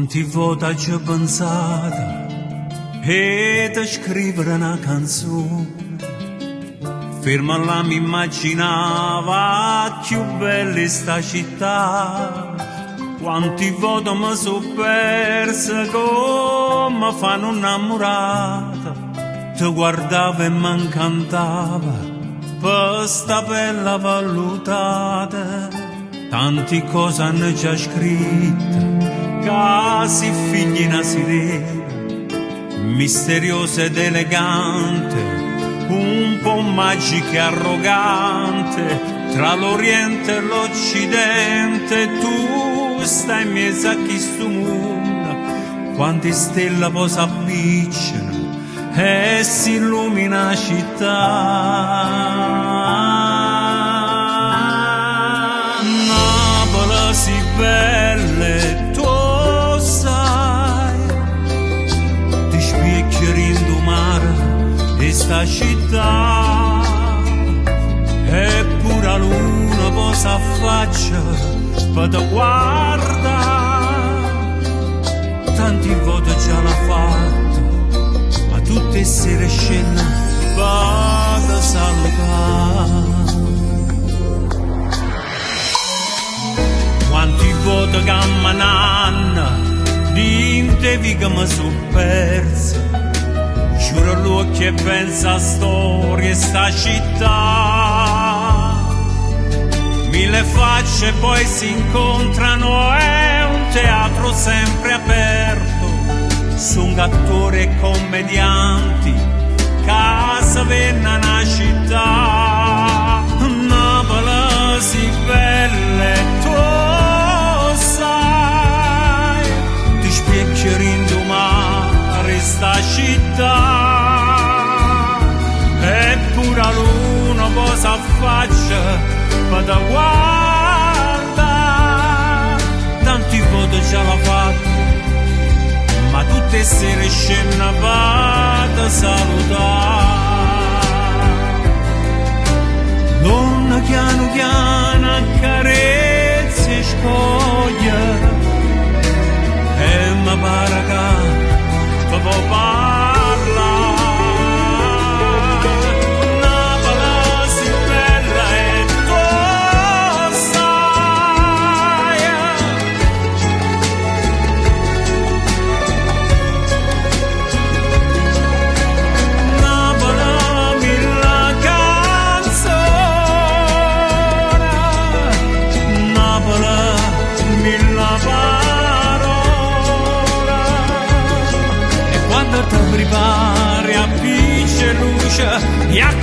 Quanti voti ci pensate e da scrivere una canzone, ferma là mi immaginava più bella sta città. Quanti voti mi sono persa come fanno innamorata, ti guardava e mi incantava per sta bella vallutata. Tanti cose hanno già scritto, casi figli una sirena, misteriosa ed elegante, un po' magica e arrogante, tra l'Oriente e l'Occidente. Tu stai in mezzo a chi sto mondo, quante stelle poi s'avvicinano e si illumina la città. Napoli si belle, tu sai, ti specchierendo mare e sta città, eppure la luna poi s'affaccia per te guarda. Tanti voti già l'ha fatto, ma tutte sere scende vado a salutare. Quanti voti camminano dinte che mi sono persa, giuro l'occhio e pensa a storie sta città. Mille facce poi si incontrano, è un teatro sempre aperto, sono attori e commedianti, casa venna una città. Napoli si belle, tu sai, ti specchierendo mare sta città, eppure la luna poi s'affaccia per te guarda. Tanti voti già l'ha fatto, ma tutte sere scende vado a salutare. Donna piano piano accarezza e scoglie e mi pare che ti può parlare. Napoli si bella e tu sai, Napoli mille canzoni, Napoli mille parole. E quando ti prepari a pisce luce e a